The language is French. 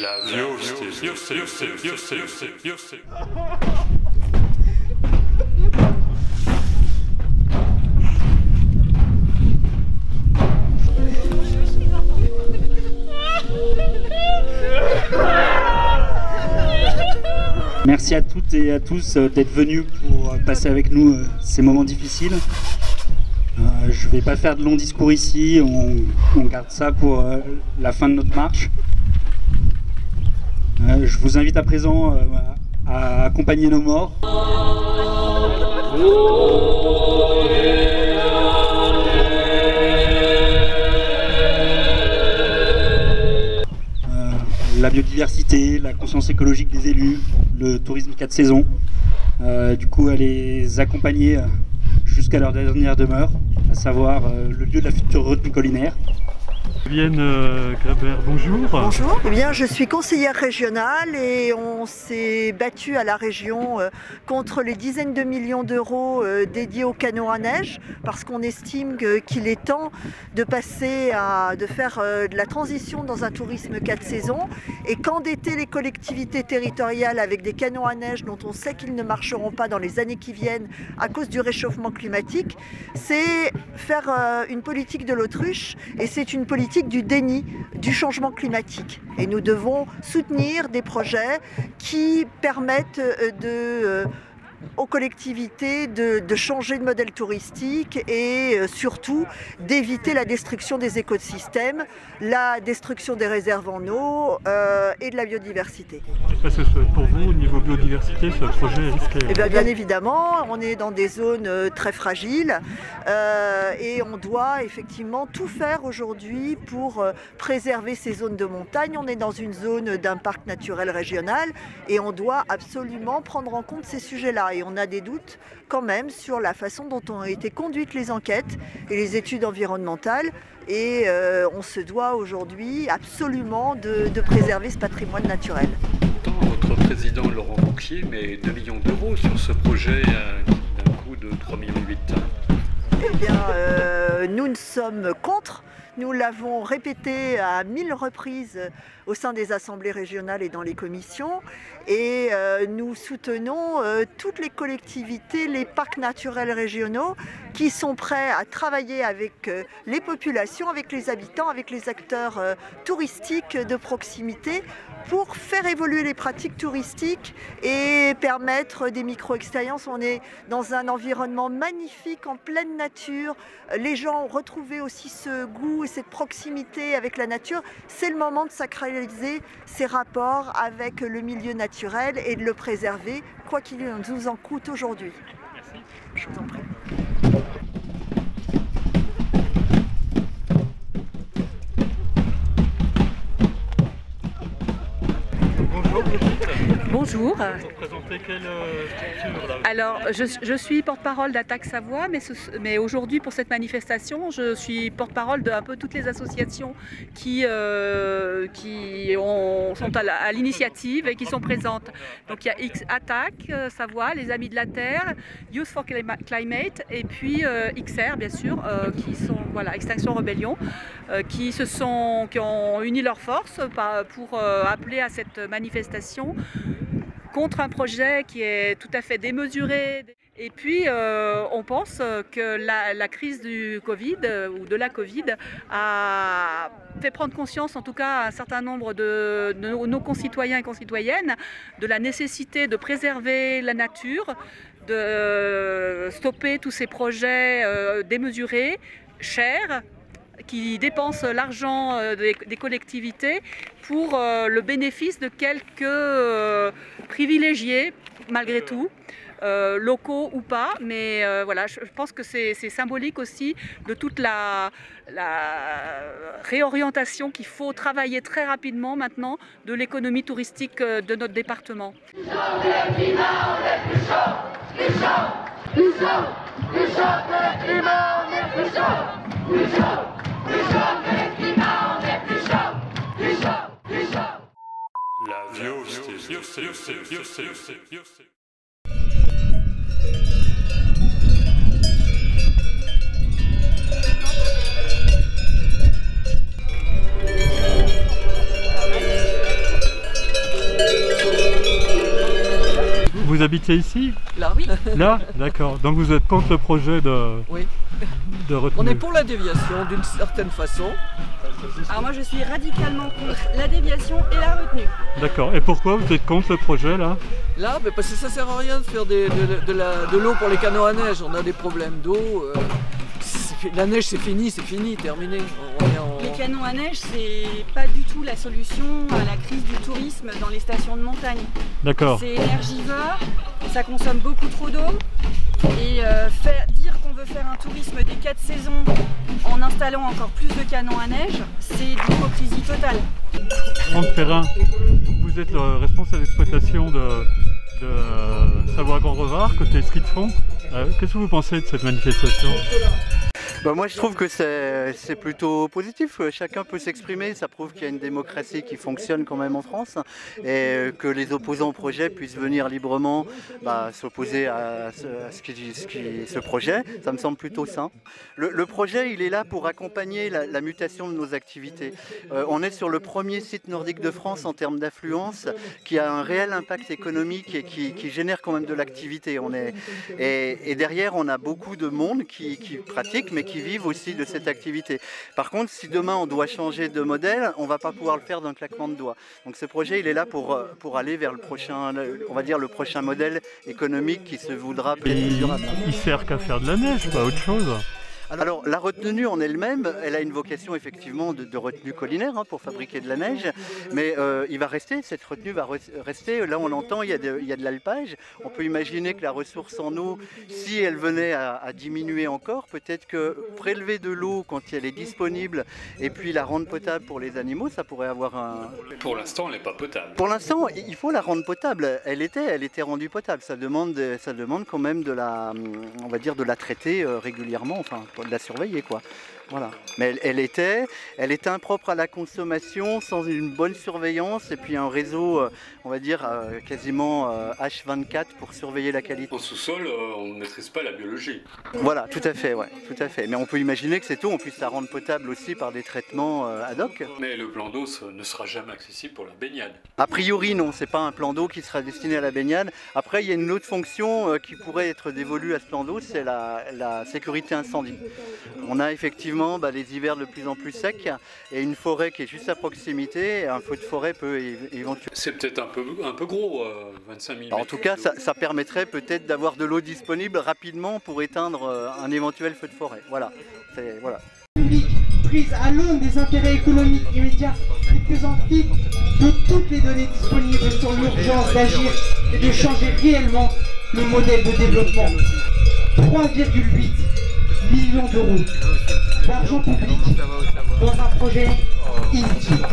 La Merci à toutes et à tous d'être venus pour passer avec nous ces moments difficiles. Je ne vais pas faire de longs discours ici, on garde ça pour la fin de notre marche. Je vous invite à présent à accompagner nos morts. La biodiversité, la conscience écologique des élus, le tourisme 4 saisons. Du coup, à les accompagner jusqu'à leur dernière demeure, à savoir le lieu de la future retenue collinaire. Viviane Grabert, bonjour. Bonjour. Eh bien, je suis conseillère régionale et on s'est battu à la région contre les dizaines de millions d'euros dédiés aux canots à neige parce qu'on estime qu'il est temps de passer de faire de la transition dans un tourisme 4 saisons et qu'endetter les collectivités territoriales avec des canots à neige dont on sait qu'ils ne marcheront pas dans les années qui viennent à cause du réchauffement climatique, c'est faire une politique de l'autruche et c'est une politique du déni du changement climatique. Et nous devons soutenir des projets qui permettent aux collectivités de changer de modèle touristique et surtout d'éviter la destruction des écosystèmes, la destruction des réserves en eau et de la biodiversité. Parce que pour vous, au niveau biodiversité, ce projet est risqué? Bien évidemment, on est dans des zones très fragiles et on doit effectivement tout faire aujourd'hui pour préserver ces zones de montagne. On est dans une zone d'un parc naturel régional et on doit absolument prendre en compte ces sujets-là. Et on a des doutes quand même sur la façon dont ont été conduites les enquêtes et les études environnementales. Et on se doit aujourd'hui absolument de préserver ce patrimoine naturel. Votre président Laurent Wauquiez met 2 millions d'euros sur ce projet d'un coût de 3,8 millions. Eh bien, nous ne sommes contre. Nous l'avons répété à 1000 reprises au sein des assemblées régionales et dans les commissions. Et nous soutenons toutes les collectivités, les parcs naturels régionaux qui sont prêts à travailler avec les populations, avec les habitants, avec les acteurs touristiques de proximité pour faire évoluer les pratiques touristiques et permettre des micro-expériences. On est dans un environnement magnifique, en pleine nature. Les gens ont retrouvé aussi ce goût et cette proximité avec la nature. C'est le moment de sacraliser ces rapports avec le milieu naturel et de le préserver, quoi qu'il nous en coûte aujourd'hui. Merci. Je vous en prie. Bonjour. Vous représentez quelle structure là? Alors, je suis porte-parole d'Attaque Savoie, mais aujourd'hui, pour cette manifestation, je suis porte-parole d'un peu toutes les associations qui sont à l'initiative et qui sont présentes. Donc, il y a Attaque Savoie, les Amis de la Terre, Youth for Climate et puis XR, bien sûr, qui sont, voilà, Extinction Rebellion, qui ont uni leurs forces pour appeler à cette manifestation contre un projet qui est tout à fait démesuré. Et puis, on pense que la crise du Covid ou de la Covid a fait prendre conscience, en tout cas à un certain nombre de nos concitoyens et concitoyennes, de la nécessité de préserver la nature, de stopper tous ces projets démesurés, chers, qui dépensent l'argent des collectivités pour le bénéfice de quelques privilégiés, malgré tout, locaux ou pas. Mais voilà, je pense que c'est symbolique aussi de toute la réorientation qu'il faut travailler très rapidement maintenant de l'économie touristique de notre département. Plus chaud que le climat, on est plus chaud, plus chaud, plus chaud, plus chaud que le climat, on est plus chaud, plus chaud. Plus chaud que le climat, on est plus chaud, plus chaud, plus chaud. Vous vous habitez ici? Là, oui. Là? D'accord. Donc vous êtes contre le projet de, Oui. de retenue? On est pour la déviation d'une certaine façon. Alors moi je suis radicalement contre la déviation et la retenue. D'accord. Et pourquoi vous êtes contre le projet là? Là, mais parce que ça sert à rien de faire de l'eau pour les canots à neige. On a des problèmes d'eau. La neige c'est fini, terminé. Les canons à neige, c'est pas du tout la solution à la crise du tourisme dans les stations de montagne. D'accord. C'est énergivore, ça consomme beaucoup trop d'eau. Et dire qu'on veut faire un tourisme des 4 saisons en installant encore plus de canons à neige, c'est de l'hypocrisie totale. Franck Perrin, vous êtes le responsable d'exploitation de Savoie-Grand-Revard, côté ski de fond. Qu'est-ce que vous pensez de cette manifestation? Moi je trouve que c'est plutôt positif, chacun peut s'exprimer, ça prouve qu'il y a une démocratie qui fonctionne quand même en France et que les opposants au projet puissent venir librement s'opposer à ce projet, ça me semble plutôt sain. Le projet il est là pour accompagner la mutation de nos activités. On est sur le premier site nordique de France en termes d'affluence qui a un réel impact économique et qui génère quand même de l'activité. Et derrière on a beaucoup de monde qui pratique mais qui vivent aussi de cette activité. Par contre, si demain on doit changer de modèle, on ne va pas pouvoir le faire d'un claquement de doigts. Donc ce projet, il est là pour aller vers le prochain, on va dire le prochain modèle économique qui se voudra peut-être plus durable. Il sert qu'à faire de la neige, pas autre chose. Alors la retenue en elle-même, elle a une vocation effectivement de retenue collinaire pour fabriquer de la neige, mais il va rester, cette retenue va rester, là on l'entend, il y a de l'alpage, on peut imaginer que la ressource en eau, si elle venait à diminuer encore, peut-être que prélever de l'eau quand elle est disponible et puis la rendre potable pour les animaux, ça pourrait avoir un... Pour l'instant, elle n'est pas potable. Pour l'instant, il faut la rendre potable, elle était rendue potable, ça demande quand même de la, on va dire de la traiter régulièrement, enfin de la surveiller quoi. Voilà. Mais elle était impropre à la consommation, sans une bonne surveillance et puis un réseau, on va dire, quasiment H24 pour surveiller la qualité. En sous-sol, on ne maîtrise pas la biologie. Voilà, tout à fait, ouais, tout à fait. Mais on peut imaginer que cette eau, on puisse la rendre potable aussi par des traitements ad hoc. Mais le plan d'eau ne sera jamais accessible pour la baignade. A priori, non, c'est pas un plan d'eau qui sera destiné à la baignade. Après, il y a une autre fonction qui pourrait être dévolue à ce plan d'eau, c'est la sécurité incendie. On a effectivement les hivers de plus en plus secs et une forêt qui est juste à proximité, et un feu de forêt peut éventuellement... C'est peut-être un peu gros, 25 000 En tout cas, ça permettrait peut-être d'avoir de l'eau disponible rapidement pour éteindre un éventuel feu de forêt. Voilà. Voilà. Prise à l'aune des intérêts économiques immédiats et faisant fi de toutes les données disponibles sur l'urgence d'agir et de changer réellement le modèle de développement. 3,8 millions d'euros d'argent public dans un projet inutile.